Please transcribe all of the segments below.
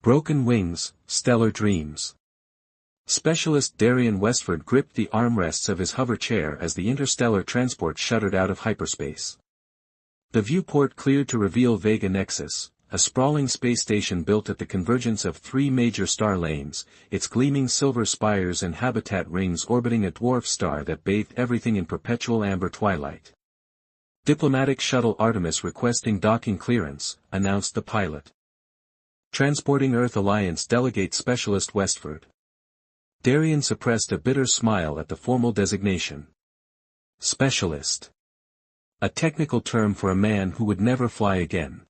Broken wings, stellar dreams. Specialist Darian Westford gripped the armrests of his hover chair as the interstellar transport shuddered out of hyperspace. The viewport cleared to reveal Vega Nexus, a sprawling space station built at the convergence of three major star lanes, its gleaming silver spires and habitat rings orbiting a dwarf star that bathed everything in perpetual amber twilight. Diplomatic shuttle Artemis requesting docking clearance, announced the pilot. Transporting Earth Alliance delegate Specialist Westford. Darian suppressed a bitter smile at the formal designation. Specialist. A technical term for a man who would never fly again.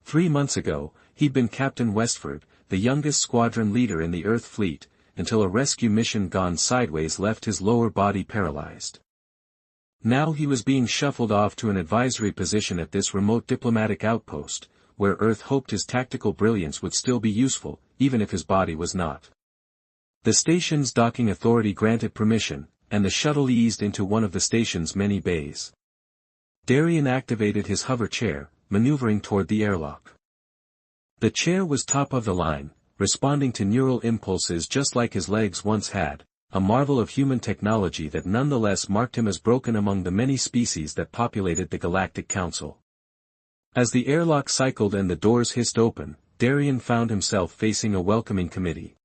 3 months ago, he'd been Captain Westford, the youngest squadron leader in the Earth fleet, until a rescue mission gone sideways left his lower body paralyzed. Now he was being shuffled off to an advisory position at this remote diplomatic outpost, where Earth hoped his tactical brilliance would still be useful, even if his body was not. The station's docking authority granted permission, and the shuttle eased into one of the station's many bays. Darian activated his hover chair, maneuvering toward the airlock. The chair was top of the line, responding to neural impulses just like his legs once had, a marvel of human technology that nonetheless marked him as broken among the many species that populated the Galactic Council. As the airlock cycled and the doors hissed open, Darian found himself facing a welcoming committee.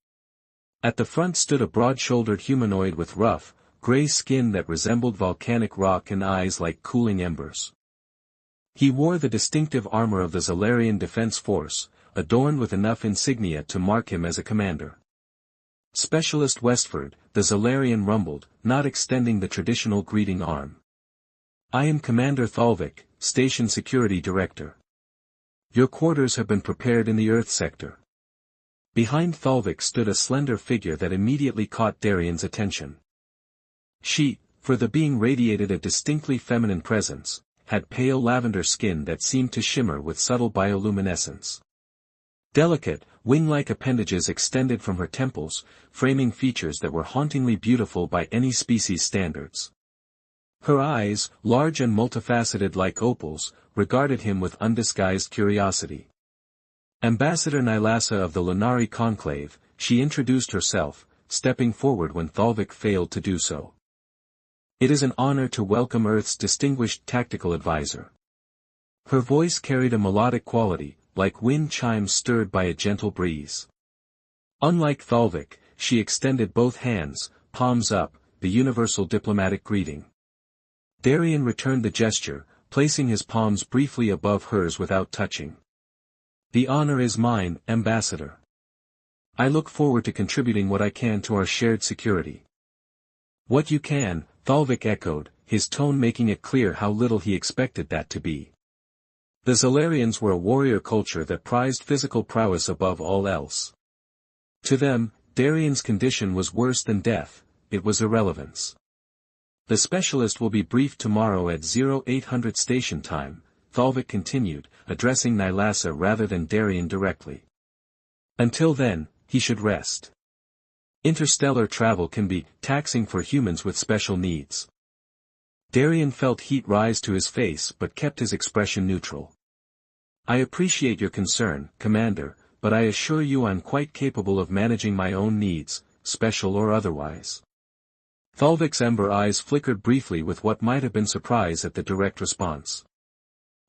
At the front stood a broad-shouldered humanoid with rough, gray skin that resembled volcanic rock and eyes like cooling embers. He wore the distinctive armor of the Zalarian Defense Force, adorned with enough insignia to mark him as a commander. Specialist Westford, the Zalarian rumbled, not extending the traditional greeting arm. I am Commander Thalvik, Station Security Director. Your quarters have been prepared in the Earth sector. Behind Thalvik stood a slender figure that immediately caught Darian's attention. She, for the being radiated a distinctly feminine presence, had pale lavender skin that seemed to shimmer with subtle bioluminescence. Delicate, wing-like appendages extended from her temples, framing features that were hauntingly beautiful by any species standards. Her eyes, large and multifaceted like opals, regarded him with undisguised curiosity. Ambassador Nylasa of the Lunari Conclave, she introduced herself, stepping forward when Thalvik failed to do so. It is an honor to welcome Earth's distinguished tactical advisor. Her voice carried a melodic quality, like wind chimes stirred by a gentle breeze. Unlike Thalvik, she extended both hands, palms up, the universal diplomatic greeting. Darian returned the gesture, placing his palms briefly above hers without touching. The honor is mine, Ambassador. I look forward to contributing what I can to our shared security. What you can, Thalvik echoed, his tone making it clear how little he expected that to be. The Zalarians were a warrior culture that prized physical prowess above all else. To them, Darian's condition was worse than death, it was irrelevance. The specialist will be briefed tomorrow at 0800 station time, Thalvik continued, addressing Nylasa rather than Darian directly. Until then, he should rest. Interstellar travel can be taxing for humans with special needs. Darian felt heat rise to his face but kept his expression neutral. I appreciate your concern, Commander, but I assure you I'm quite capable of managing my own needs, special or otherwise. Thalvik's ember eyes flickered briefly with what might have been surprise at the direct response.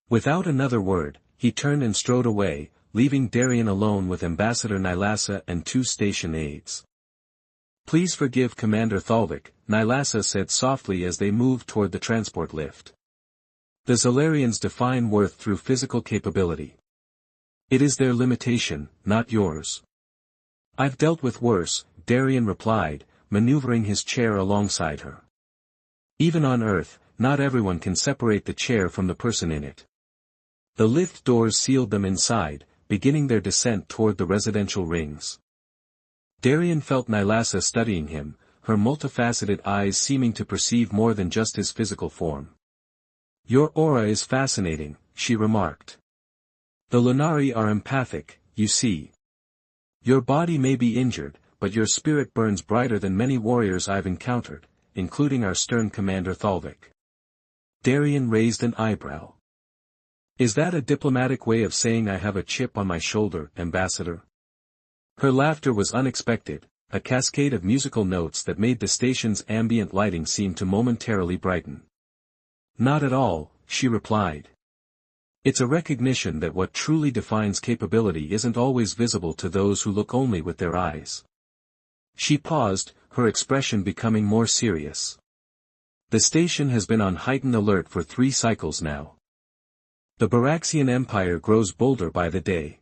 Without another word, he turned and strode away, leaving Darian alone with Ambassador Nylasa and 2 station aides. Please forgive Commander Thalvik, Nylasa said softly as they moved toward the transport lift. The Zalarians define worth through physical capability. It is their limitation, not yours. I've dealt with worse, Darian replied, maneuvering his chair alongside her. Even on Earth, not everyone can separate the chair from the person in it. The lift doors sealed them inside, beginning their descent toward the residential rings. Darian felt Nylasa studying him, her multifaceted eyes seeming to perceive more than just his physical form. Your aura is fascinating, she remarked. The Lunari are empathic, you see. Your body may be injured, but your spirit burns brighter than many warriors I've encountered, including our stern commander Thalvik. Darian raised an eyebrow. Is that a diplomatic way of saying I have a chip on my shoulder, Ambassador? Her laughter was unexpected, a cascade of musical notes that made the station's ambient lighting seem to momentarily brighten. Not at all, she replied. It's a recognition that what truly defines capability isn't always visible to those who look only with their eyes. She paused, her expression becoming more serious. The station has been on heightened alert for 3 cycles now. The Baraxian Empire grows bolder by the day.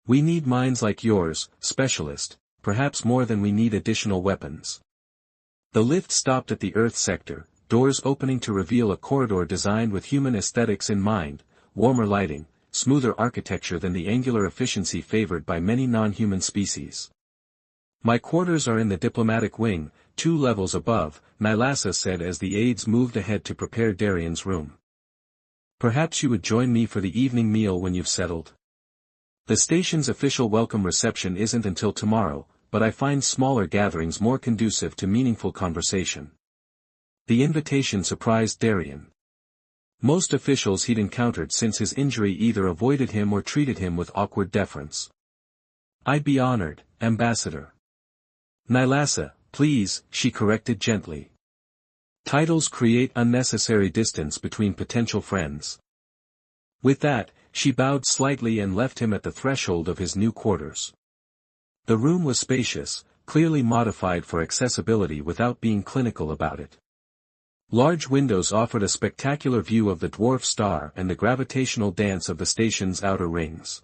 We need minds like yours, specialist, perhaps more than we need additional weapons. The lift stopped at the Earth sector, doors opening to reveal a corridor designed with human aesthetics in mind, warmer lighting, smoother architecture than the angular efficiency favored by many non-human species. My quarters are in the diplomatic wing, 2 levels above, Nylasa said as the aides moved ahead to prepare Darian's room. Perhaps you would join me for the evening meal when you've settled. The station's official welcome reception isn't until tomorrow, but I find smaller gatherings more conducive to meaningful conversation. The invitation surprised Darian. Most officials he'd encountered since his injury either avoided him or treated him with awkward deference. I'd be honored, Ambassador. Nylasa, please, she corrected gently. Titles create unnecessary distance between potential friends. With that, she bowed slightly and left him at the threshold of his new quarters. The room was spacious, clearly modified for accessibility without being clinical about it. Large windows offered a spectacular view of the dwarf star and the gravitational dance of the station's outer rings.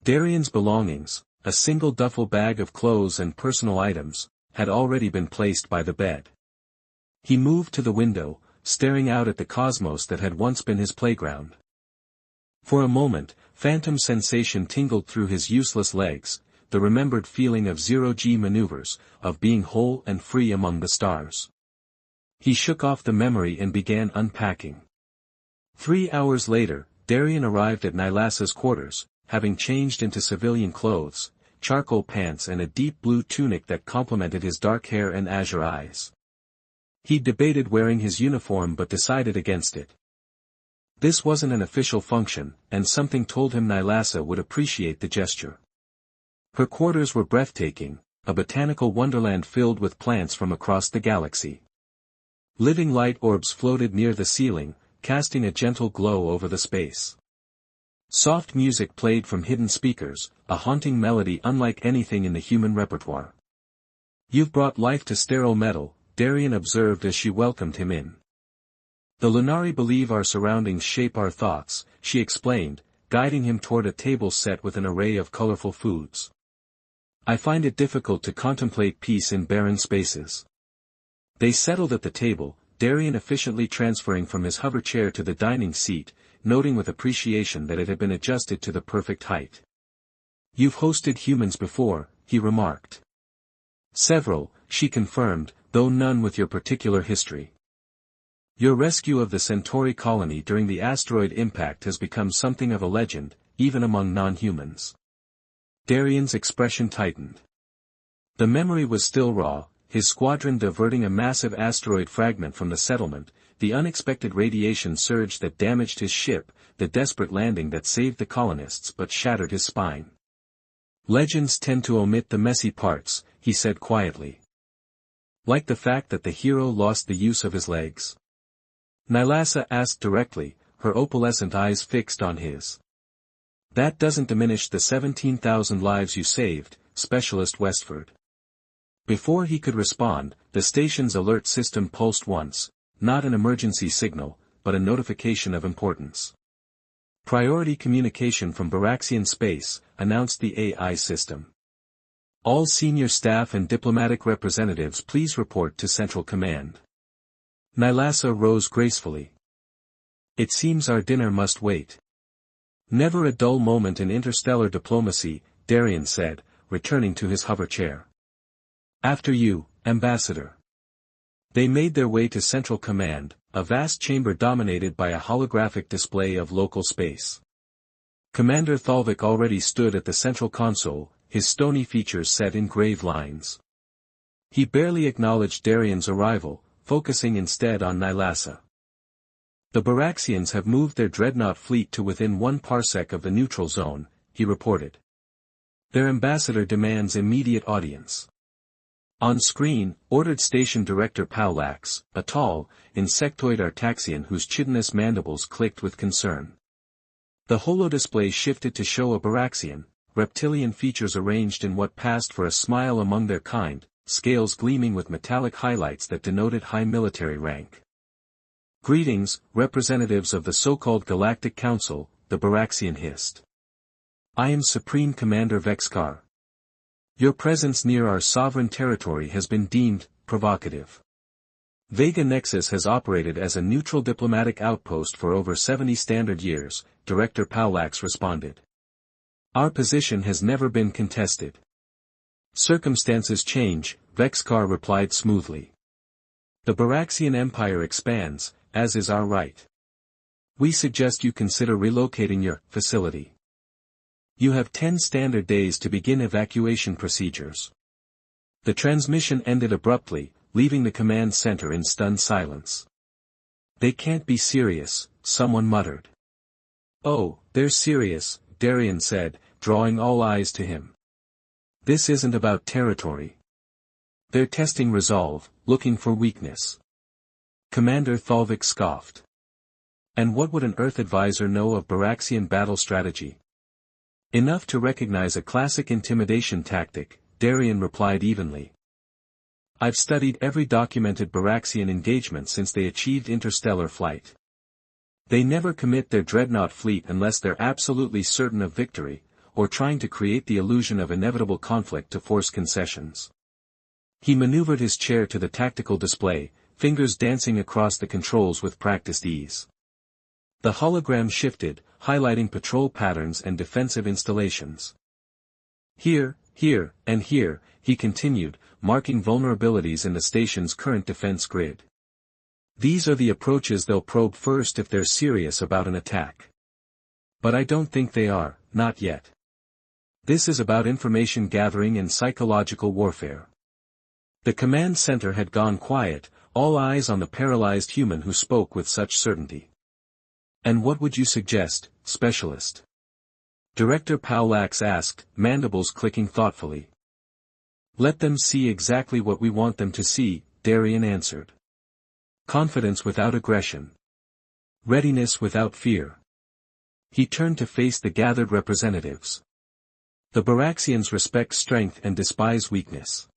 Darian's belongings, a single duffel bag of clothes and personal items, had already been placed by the bed. He moved to the window, staring out at the cosmos that had once been his playground. For a moment, phantom sensation tingled through his useless legs, the remembered feeling of zero-G maneuvers, of being whole and free among the stars. He shook off the memory and began unpacking. 3 hours later, Darian arrived at Nylasa's quarters, having changed into civilian clothes, charcoal pants and a deep blue tunic that complemented his dark hair and azure eyes. He debated wearing his uniform but decided against it. This wasn't an official function, and something told him Nylasa would appreciate the gesture. Her quarters were breathtaking, a botanical wonderland filled with plants from across the galaxy. Living light orbs floated near the ceiling, casting a gentle glow over the space. Soft music played from hidden speakers, a haunting melody unlike anything in the human repertoire. You've brought life to sterile metal, Darian observed as she welcomed him in. The Lunari believe our surroundings shape our thoughts, she explained, guiding him toward a table set with an array of colorful foods. I find it difficult to contemplate peace in barren spaces. They settled at the table, Darian efficiently transferring from his hover chair to the dining seat, noting with appreciation that it had been adjusted to the perfect height. You've hosted humans before, he remarked. Several, she confirmed, though none with your particular history. Your rescue of the Centauri colony during the asteroid impact has become something of a legend, even among non-humans. Darian's expression tightened. The memory was still raw, his squadron diverting a massive asteroid fragment from the settlement, the unexpected radiation surge that damaged his ship, the desperate landing that saved the colonists but shattered his spine. Legends tend to omit the messy parts, he said quietly. Like the fact that the hero lost the use of his legs. Nylasa asked directly, her opalescent eyes fixed on his. That doesn't diminish the 17,000 lives you saved, Specialist Westford. Before he could respond, the station's alert system pulsed once, not an emergency signal, but a notification of importance. Priority communication from Baraxian space, announced the AI system. All senior staff and diplomatic representatives please report to Central Command. Nylasa rose gracefully. It seems our dinner must wait. Never a dull moment in interstellar diplomacy, Darian said, returning to his hover chair. After you, Ambassador. They made their way to Central Command, a vast chamber dominated by a holographic display of local space. Commander Thalvik already stood at the central console, his stony features set in grave lines. He barely acknowledged Darian's arrival, focusing instead on Nylasa. The Baraxians have moved their dreadnought fleet to within 1 parsec of the neutral zone, he reported. Their ambassador demands immediate audience. On screen, ordered Station Director Paralyzed, a tall, insectoid Artaxian whose chitinous mandibles clicked with concern. The holodisplay shifted to show a Baraxian, reptilian features arranged in what passed for a smile among their kind, scales gleaming with metallic highlights that denoted high military rank. "Greetings, representatives of the so-called Galactic Council," the Baraxian hissed. "I am Supreme Commander Vexkar. Your presence near our sovereign territory has been deemed provocative. Vega Nexus has operated as a neutral diplomatic outpost for over 70 standard years," Director Parallax responded. "Our position has never been contested." "Circumstances change," Vexkar replied smoothly. "The Baraxian Empire expands, as is our right. We suggest you consider relocating your facility. You have 10 standard days to begin evacuation procedures." The transmission ended abruptly, leaving the command center in stunned silence. "They can't be serious," someone muttered. "Oh, they're serious," Darien said, drawing all eyes to him. "This isn't about territory. They're testing resolve, looking for weakness." Commander Thalvik scoffed. "And what would an Earth advisor know of Baraxian battle strategy?" "Enough to recognize a classic intimidation tactic," Darien replied evenly. "I've studied every documented Baraxian engagement since they achieved interstellar flight. They never commit their dreadnought fleet unless they're absolutely certain of victory, or trying to create the illusion of inevitable conflict to force concessions." He maneuvered his chair to the tactical display, fingers dancing across the controls with practiced ease. The hologram shifted, highlighting patrol patterns and defensive installations. "Here, here, and here," he continued, marking vulnerabilities in the station's current defense grid. "These are the approaches they'll probe first if they're serious about an attack. But I don't think they are, not yet. This is about information gathering and psychological warfare." The command center had gone quiet, all eyes on the paralyzed human who spoke with such certainty. "And what would you suggest, specialist?" Director Parallax asked, mandibles clicking thoughtfully. "Let them see exactly what we want them to see," Darien answered. "Confidence without aggression. Readiness without fear." He turned to face the gathered representatives. "The Baraxians respect strength and despise weakness.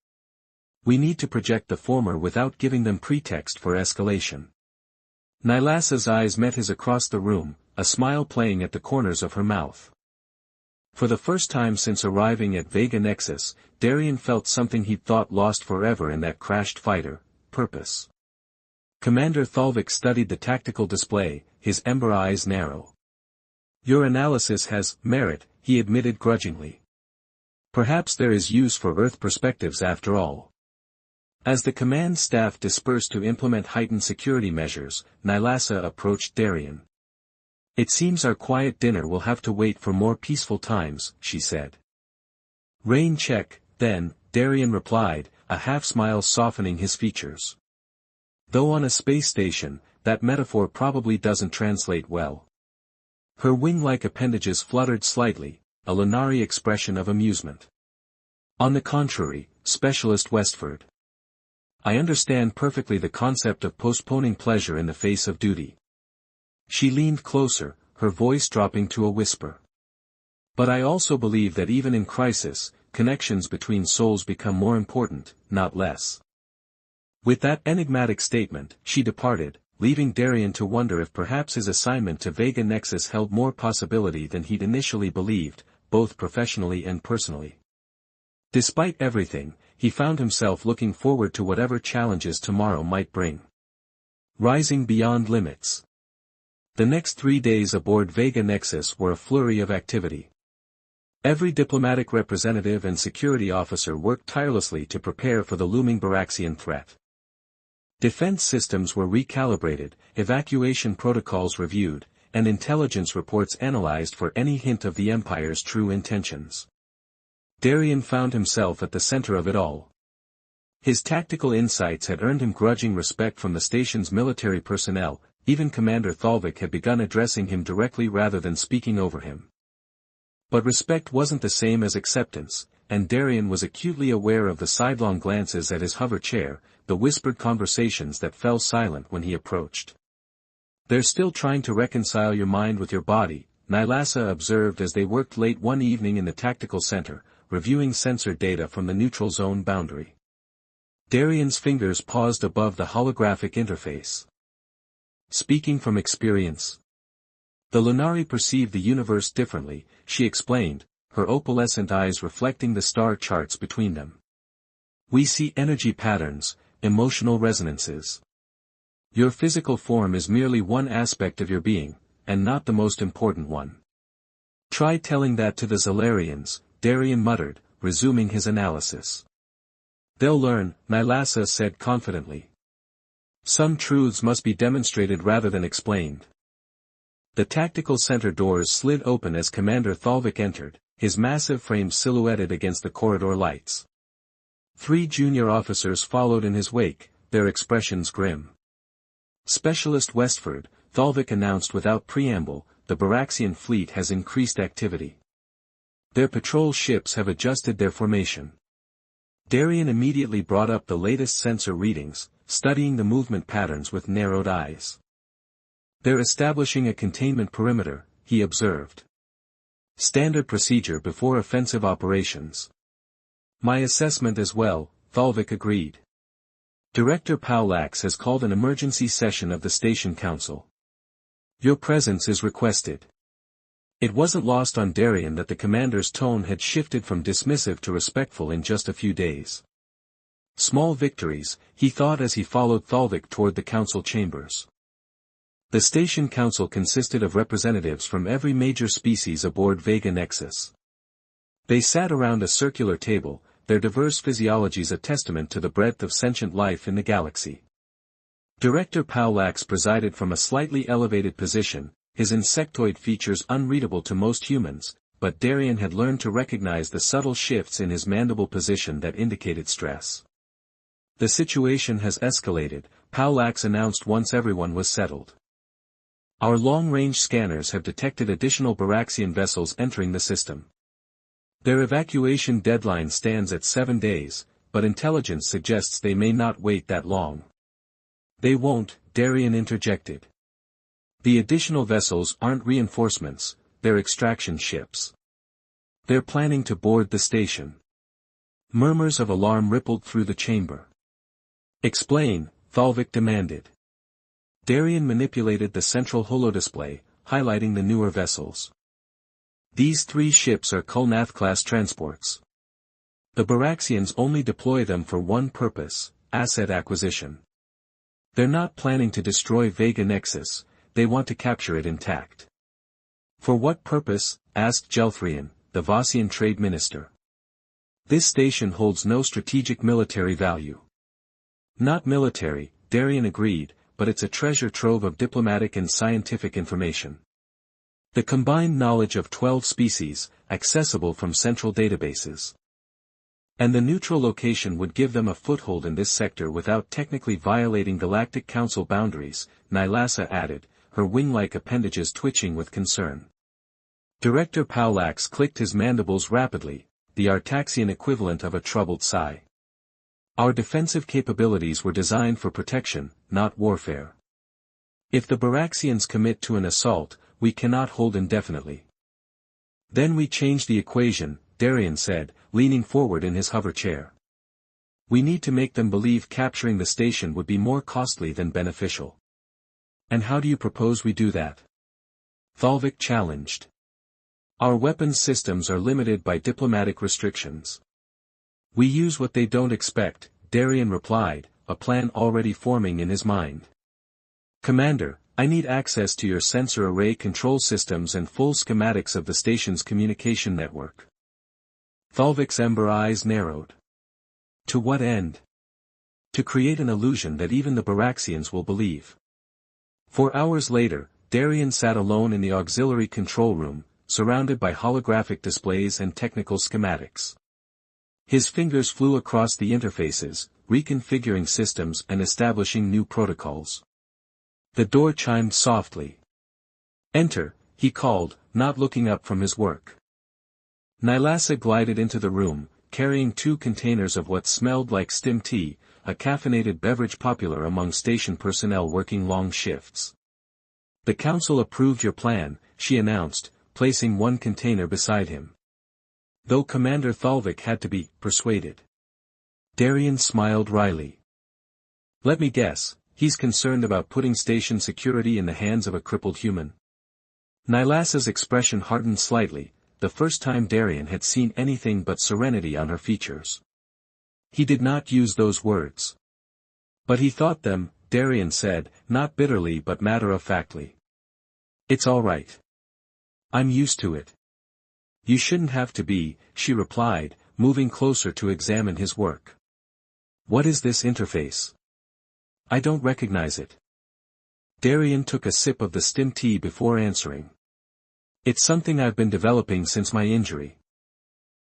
We need to project the former without giving them pretext for escalation." Nylassa's eyes met his across the room, a smile playing at the corners of her mouth. For the first time since arriving at Vega Nexus, Darien felt something he'd thought lost forever in that crashed fighter: purpose. Commander Thalvik studied the tactical display, his ember eyes narrow. "Your analysis has merit," he admitted grudgingly. "Perhaps there is use for Earth perspectives after all." As the command staff dispersed to implement heightened security measures, Nylassa approached Darien. "It seems our quiet dinner will have to wait for more peaceful times," she said. "Rain check, then," Darien replied, a half-smile softening his features. "Though on a space station, that metaphor probably doesn't translate well." Her wing-like appendages fluttered slightly, a Lunari expression of amusement. "On the contrary, Specialist Westford. I understand perfectly the concept of postponing pleasure in the face of duty." She leaned closer, her voice dropping to a whisper. "But I also believe that even in crisis, connections between souls become more important, not less." With that enigmatic statement, she departed, leaving Darien to wonder if perhaps his assignment to Vega Nexus held more possibility than he'd initially believed, both professionally and personally. Despite everything, he found himself looking forward to whatever challenges tomorrow might bring. Rising beyond limits. The next 3 days aboard Vega Nexus were a flurry of activity. Every diplomatic representative and security officer worked tirelessly to prepare for the looming Baraxian threat. Defense systems were recalibrated, evacuation protocols reviewed, and intelligence reports analyzed for any hint of the Empire's true intentions. Darien found himself at the center of it all. His tactical insights had earned him grudging respect from the station's military personnel, even Commander Thalvik had begun addressing him directly rather than speaking over him. But respect wasn't the same as acceptance, and Darien was acutely aware of the sidelong glances at his hover chair, the whispered conversations that fell silent when he approached. "They're still trying to reconcile your mind with your body," Nylasa observed as they worked late one evening in the tactical center, reviewing sensor data from the neutral zone boundary. Darien's fingers paused above the holographic interface. "Speaking from experience. The Lunari perceive the universe differently," she explained, her opalescent eyes reflecting the star charts between them. "We see energy patterns, emotional resonances. Your physical form is merely one aspect of your being, and not the most important one. Try telling that to the Zalarians," Darien muttered, resuming his analysis. "They'll learn," Nylasa said confidently. "Some truths must be demonstrated rather than explained." The tactical center doors slid open as Commander Thalvik entered, his massive frame silhouetted against the corridor lights. 3 junior officers followed in his wake, their expressions grim. "Specialist Westford," Thalvik announced without preamble, "the Baraxian fleet has increased activity. Their patrol ships have adjusted their formation." Darien immediately brought up the latest sensor readings, studying the movement patterns with narrowed eyes. "They're establishing a containment perimeter," he observed. "Standard procedure before offensive operations." "My assessment as well," Thalvik agreed. "Director Paulax has called an emergency session of the Station Council. Your presence is requested." It wasn't lost on Darien that the commander's tone had shifted from dismissive to respectful in just a few days. Small victories, he thought as he followed Thalvik toward the council chambers. The Station Council consisted of representatives from every major species aboard Vega Nexus. They sat around a circular table, their diverse physiologies a testament to the breadth of sentient life in the galaxy. Director Paulax presided from a slightly elevated position, his insectoid features unreadable to most humans, but Darien had learned to recognize the subtle shifts in his mandible position that indicated stress. "The situation has escalated," Paulax announced once everyone was settled. "Our long-range scanners have detected additional Baraxian vessels entering the system. Their evacuation deadline stands at 7 days, but intelligence suggests they may not wait that long." "They won't," Darien interjected. "The additional vessels aren't reinforcements, they're extraction ships. They're planning to board the station." Murmurs of alarm rippled through the chamber. "Explain," Thalvik demanded. Darien manipulated the central holodisplay, highlighting the newer vessels. "These 3 ships are Kulnath-class transports. The Baraxians only deploy them for one purpose, asset acquisition. They're not planning to destroy Vega Nexus, they want to capture it intact." "For what purpose?" asked Gelthrian, the Vossian trade minister. "This station holds no strategic military value." "Not military," Darien agreed, "but it's a treasure trove of diplomatic and scientific information. The combined knowledge of 12 species, accessible from central databases. And the neutral location would give them a foothold in this sector without technically violating Galactic Council boundaries," Nylasa added, her wing-like appendages twitching with concern. Director Paulax clicked his mandibles rapidly, the Artaxian equivalent of a troubled sigh. "Our defensive capabilities were designed for protection, not warfare. If the Baraxians commit to an assault, we cannot hold indefinitely." "Then we change the equation," Darien said, leaning forward in his hover chair. "We need to make them believe capturing the station would be more costly than beneficial." "And how do you propose we do that?" Thalvik challenged. "Our weapons systems are limited by diplomatic restrictions. We use what they don't expect," Darien replied, a plan already forming in his mind. "Commander, I need access to your sensor array control systems and full schematics of the station's communication network." Thalvik's ember eyes narrowed. "To what end?" "To create an illusion that even the Baraxians will believe." 4 hours later, Darien sat alone in the auxiliary control room, surrounded by holographic displays and technical schematics. His fingers flew across the interfaces, reconfiguring systems and establishing new protocols. The door chimed softly. "Enter," he called, not looking up from his work. Nylasa glided into the room, carrying 2 containers of what smelled like stim tea, a caffeinated beverage popular among station personnel working long shifts. "The council approved your plan," she announced, placing 1 container beside him. Though Commander Thalvik had to be persuaded. Darien smiled wryly. "Let me guess, he's concerned about putting station security in the hands of a crippled human." Nylasa's expression hardened slightly, the first time Darien had seen anything but serenity on her features. He did not use those words. But he thought them, Darien said, not bitterly but matter-of-factly. "It's all right. I'm used to it." "You shouldn't have to be," she replied, moving closer to examine his work. "What is this interface? I don't recognize it." Darien took a sip of the stim tea before answering. "It's something I've been developing since my injury.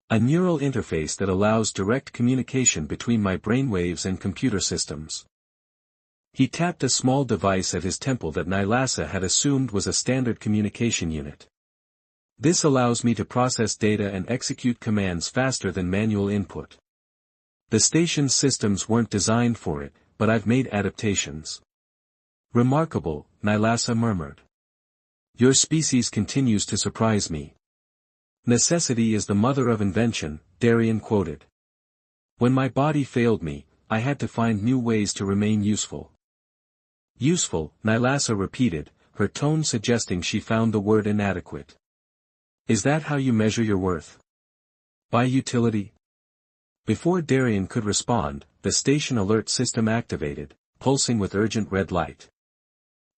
A neural interface that allows direct communication between my brainwaves and computer systems." He tapped a small device at his temple that Nylasa had assumed was a standard communication unit. "This allows me to process data and execute commands faster than manual input. The station's systems weren't designed for it, but I've made adaptations." "Remarkable," Nylasa murmured. "Your species continues to surprise me." "Necessity is the mother of invention," Darien quoted. "When my body failed me, I had to find new ways to remain useful." "Useful," Nylasa repeated, her tone suggesting she found the word inadequate. "Is that how you measure your worth? By utility?" Before Darien could respond, the station alert system activated, pulsing with urgent red light.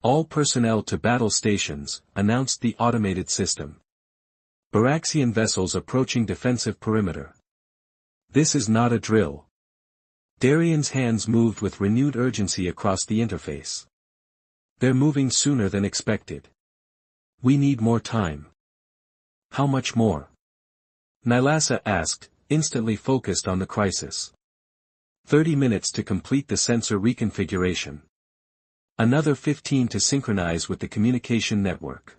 "All personnel to battle stations," announced the automated system. "Baraxian vessels approaching defensive perimeter." "This is not a drill." Darien's hands moved with renewed urgency across the interface. "They're moving sooner than expected. We need more time." "How much more?" Nylasa asked, instantly focused on the crisis. 30 minutes to complete the sensor reconfiguration. Another 15 to synchronize with the communication network."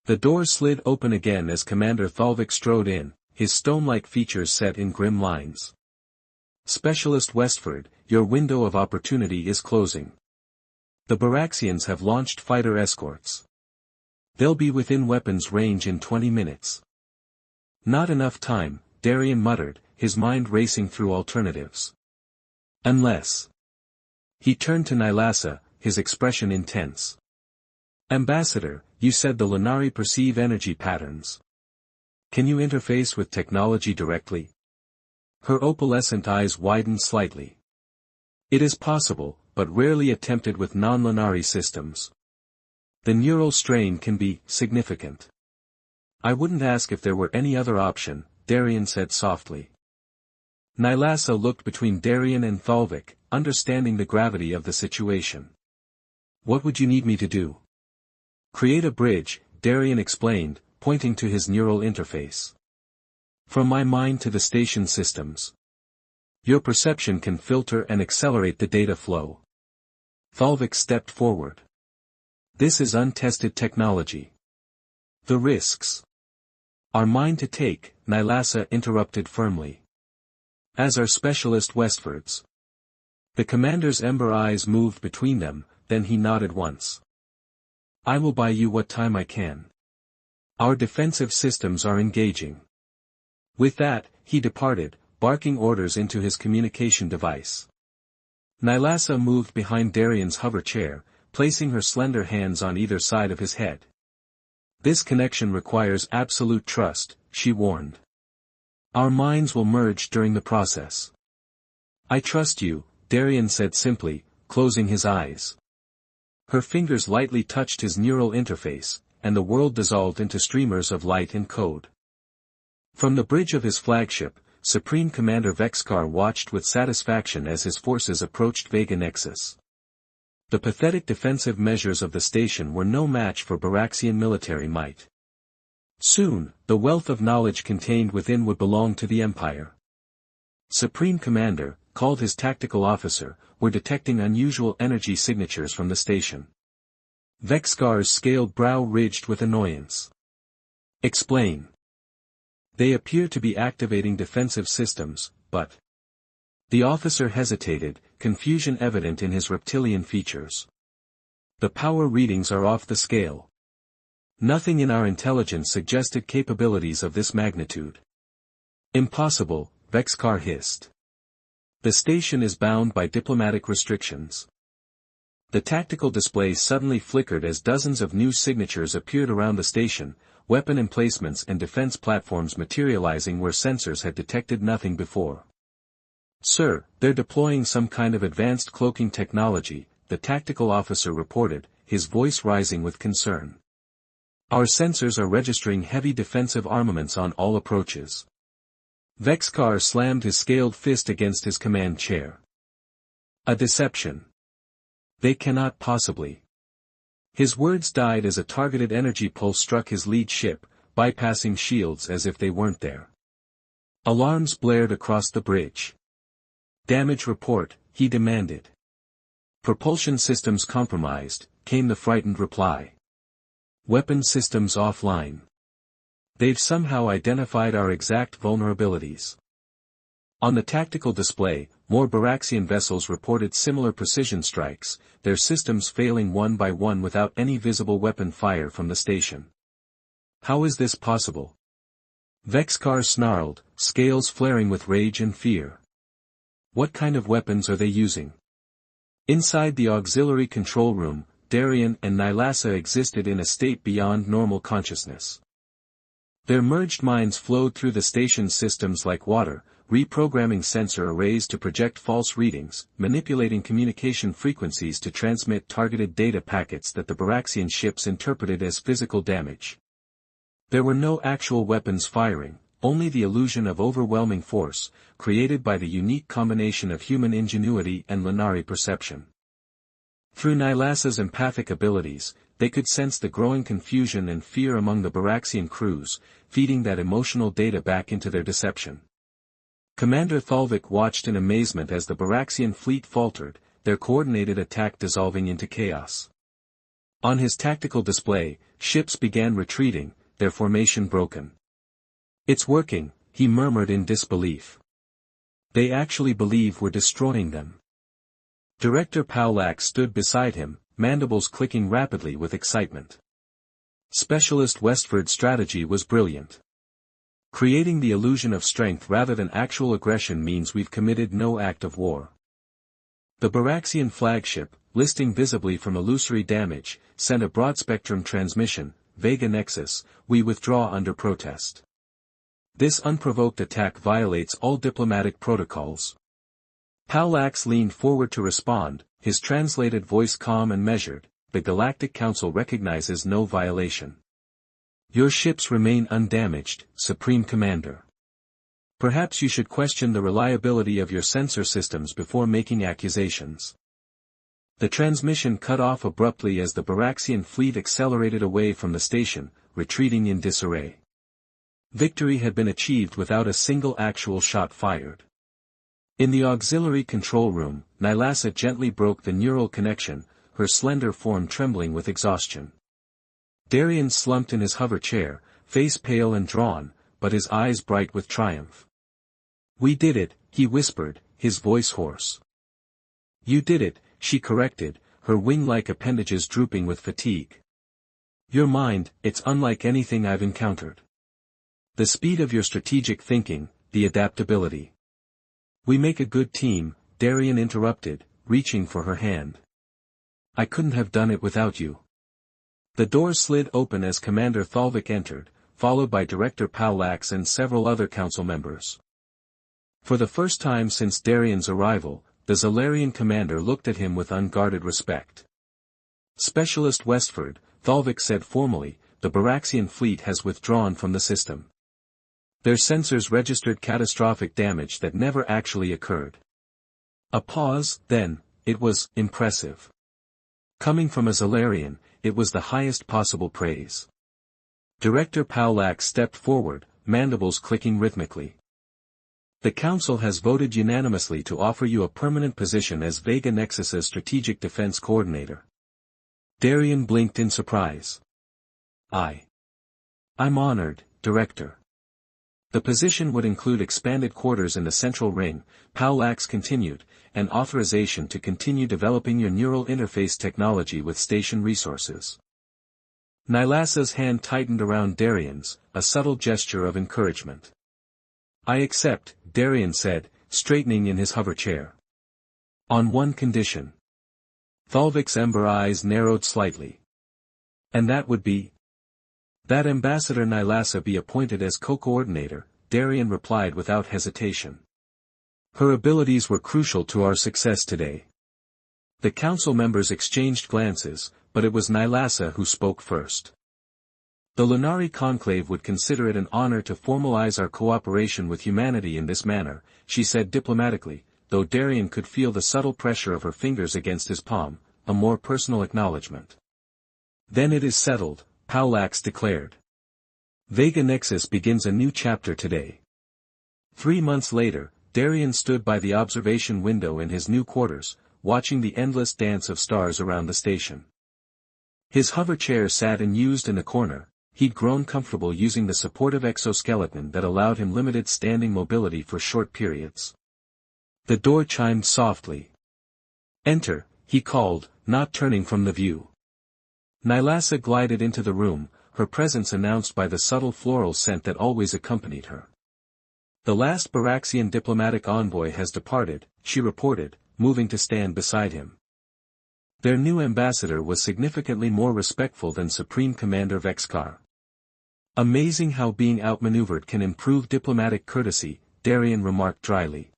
The door slid open again as Commander Thalvik strode in, his stone-like features set in grim lines. "Specialist Westford, your window of opportunity is closing. The Baraxians have launched fighter escorts. They'll be within weapons range in 20 minutes. "Not enough time," Darien muttered, his mind racing through alternatives. "Unless." He turned to Nylasa, his expression intense. "Ambassador, you said the Lunari perceive energy patterns. Can you interface with technology directly?" Her opalescent eyes widened slightly. "It is possible, but rarely attempted with non-Lunari systems. The neural strain can be significant." "I wouldn't ask if there were any other option," Darien said softly. Nylasa looked between Darien and Thalvik, understanding the gravity of the situation. "What would you need me to do?" "Create a bridge," Darien explained, pointing to his neural interface. "From my mind to the station systems. Your perception can filter and accelerate the data flow." Thalvik stepped forward. "This is untested technology. The risks are mine to take," Nylasa interrupted firmly. "As are Specialist Westford's." The commander's ember eyes moved between them, then he nodded once. "I will buy you what time I can. Our defensive systems are engaging." With that, he departed, barking orders into his communication device. Nylasa moved behind Darien's hover chair, placing her slender hands on either side of his head. "This connection requires absolute trust," she warned. "Our minds will merge during the process." "I trust you," Darien said simply, closing his eyes. Her fingers lightly touched his neural interface, and the world dissolved into streamers of light and code. From the bridge of his flagship, Supreme Commander Vexkar watched with satisfaction as his forces approached Vega Nexus. The pathetic defensive measures of the station were no match for Baraxian military might. Soon, the wealth of knowledge contained within would belong to the Empire. Supreme Commander, called his tactical officer, were detecting unusual energy signatures from the station. Vexkar's scaled brow ridged with annoyance. "Explain." They appear to be activating defensive systems, but... The officer hesitated, confusion evident in his reptilian features. The power readings are off the scale. Nothing in our intelligence suggested capabilities of this magnitude. Impossible, Vexkar hissed. The station is bound by diplomatic restrictions. The tactical display suddenly flickered as dozens of new signatures appeared around the station, weapon emplacements and defense platforms materializing where sensors had detected nothing before. "Sir, they're deploying some kind of advanced cloaking technology," the tactical officer reported, his voice rising with concern. "Our sensors are registering heavy defensive armaments on all approaches." Vexkar slammed his scaled fist against his command chair. "A deception. They cannot possibly." His words died as a targeted energy pulse struck his lead ship, bypassing shields as if they weren't there. Alarms blared across the bridge. "Damage report," he demanded. "Propulsion systems compromised," came the frightened reply. "Weapon systems offline. They've somehow identified our exact vulnerabilities." On the tactical display, more Baraxian vessels reported similar precision strikes, their systems failing one by one without any visible weapon fire from the station. "How is this possible?" Vexkar snarled, scales flaring with rage and fear. "What kind of weapons are they using?" Inside the auxiliary control room, Darien and Nylasa existed in a state beyond normal consciousness. Their merged minds flowed through the station's systems like water, reprogramming sensor arrays to project false readings, manipulating communication frequencies to transmit targeted data packets that the Baraxian ships interpreted as physical damage. There were no actual weapons firing, only the illusion of overwhelming force, created by the unique combination of human ingenuity and Lenari perception. Through Nylasa's empathic abilities, they could sense the growing confusion and fear among the Baraxian crews, feeding that emotional data back into their deception. Commander Thalvik watched in amazement as the Baraxian fleet faltered, their coordinated attack dissolving into chaos. On his tactical display, ships began retreating, their formation broken. "It's working," he murmured in disbelief. "They actually believe we're destroying them." Director Paulak stood beside him, mandibles clicking rapidly with excitement. Specialist Westford's strategy was brilliant. Creating the illusion of strength rather than actual aggression means we've committed no act of war. The Baraxian flagship, listing visibly from illusory damage, sent a broad-spectrum transmission, Vega Nexus, "We withdraw under protest. This unprovoked attack violates all diplomatic protocols." Paulax leaned forward to respond, his translated voice calm and measured, "The Galactic Council recognizes no violation. Your ships remain undamaged, Supreme Commander. Perhaps you should question the reliability of your sensor systems before making accusations." The transmission cut off abruptly as the Baraxian fleet accelerated away from the station, retreating in disarray. Victory had been achieved without a single actual shot fired. In the auxiliary control room, Nylasa gently broke the neural connection, her slender form trembling with exhaustion. Darien slumped in his hover chair, face pale and drawn, but his eyes bright with triumph. "We did it," he whispered, his voice hoarse. "You did it," she corrected, her wing-like appendages drooping with fatigue. "Your mind, it's unlike anything I've encountered. The speed of your strategic thinking, the adaptability." "We make a good team," Darien interrupted, reaching for her hand. "I couldn't have done it without you." The door slid open as Commander Thalvik entered, followed by Director Paulax and several other council members. For the first time since Darien's arrival, the Zalarian commander looked at him with unguarded respect. "Specialist Westford," Thalvik said formally, "the Baraxian fleet has withdrawn from the system. Their sensors registered catastrophic damage that never actually occurred." A pause, then, "It was impressive." Coming from a Zalarian, it was the highest possible praise. Director Paulax stepped forward, mandibles clicking rhythmically. "The Council has voted unanimously to offer you a permanent position as Vega Nexus's Strategic Defense Coordinator." Darien blinked in surprise. I'm honored, Director." The position would include expanded quarters in the central ring, Paralyzed continued, and authorization to continue developing your neural interface technology with station resources. Nylasa's hand tightened around Darian's, a subtle gesture of encouragement. I accept, Darian said, straightening in his hover chair. On one condition. Thalvik's ember eyes narrowed slightly. And that would be? That Ambassador Nylasa be appointed as co-coordinator, Darian replied without hesitation. Her abilities were crucial to our success today. The council members exchanged glances, but it was Nylasa who spoke first. The Lunari Conclave would consider it an honor to formalize our cooperation with humanity in this manner, she said diplomatically, though Darian could feel the subtle pressure of her fingers against his palm, a more personal acknowledgement. Then it is settled, Parallax declared. Vega Nexus begins a new chapter today. 3 months later, Darian stood by the observation window in his new quarters, watching the endless dance of stars around the station. His hover chair sat unused in a corner. He'd grown comfortable using the supportive exoskeleton that allowed him limited standing mobility for short periods. The door chimed softly. Enter, he called, not turning from the view. Nylasa glided into the room, her presence announced by the subtle floral scent that always accompanied her. The last Baraxian diplomatic envoy has departed, she reported, moving to stand beside him. Their new ambassador was significantly more respectful than Supreme Commander Vexkar. Amazing how being outmaneuvered can improve diplomatic courtesy, Darian remarked dryly.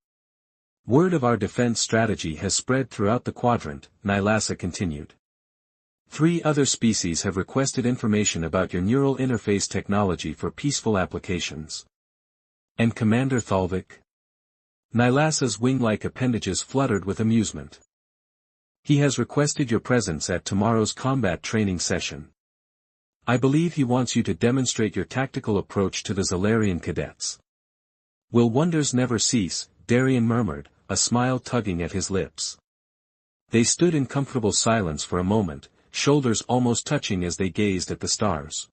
Word of our defense strategy has spread throughout the quadrant, Nylasa continued. 3 other species have requested information about your neural interface technology for peaceful applications. And Commander Thalvik? Nylasa's wing-like appendages fluttered with amusement. He has requested your presence at tomorrow's combat training session. I believe he wants you to demonstrate your tactical approach to the Zalarian cadets. Will wonders never cease, Darian murmured, a smile tugging at his lips. They stood in comfortable silence for a moment, shoulders almost touching as they gazed at the stars.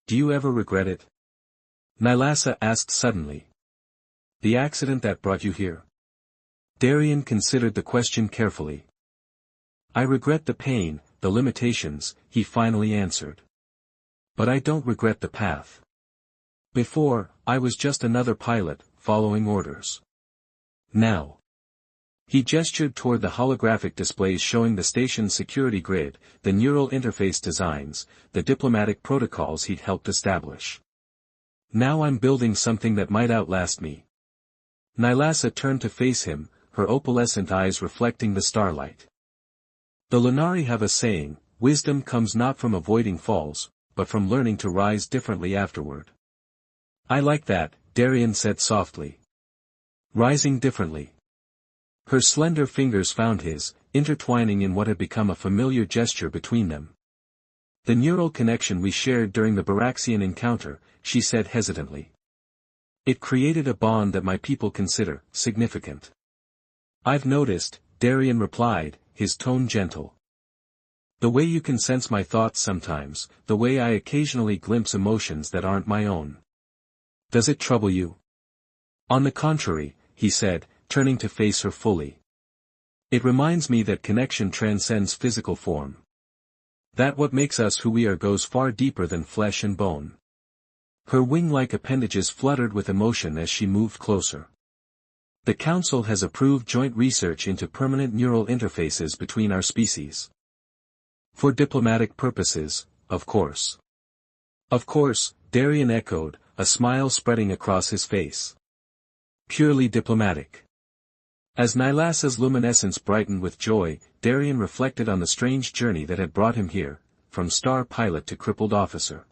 Do you ever regret it? Nylasa asked suddenly. The accident that brought you here? Darian considered the question carefully. I regret the pain, the limitations, he finally answered. But I don't regret the path. Before, I was just another pilot, following orders. Now. He gestured toward the holographic displays showing the station's security grid, the neural interface designs, the diplomatic protocols he'd helped establish. Now I'm building something that might outlast me. Nylasa turned to face him, her opalescent eyes reflecting the starlight. The Lunari have a saying, wisdom comes not from avoiding falls, but from learning to rise differently afterward. I like that, Darian said softly. Rising differently. Her slender fingers found his, intertwining in what had become a familiar gesture between them. The neural connection we shared during the Baraxian encounter, she said hesitantly. It created a bond that my people consider significant. I've noticed, Darian replied, his tone gentle. The way you can sense my thoughts sometimes, the way I occasionally glimpse emotions that aren't my own. Does it trouble you? On the contrary, he said, turning to face her fully. It reminds me that connection transcends physical form. That what makes us who we are goes far deeper than flesh and bone. Her wing-like appendages fluttered with emotion as she moved closer. The Council has approved joint research into permanent neural interfaces between our species. For diplomatic purposes, of course. Of course, Darian echoed, a smile spreading across his face. Purely diplomatic. As Nylasa's luminescence brightened with joy, Darian reflected on the strange journey that had brought him here, from star pilot to crippled officer.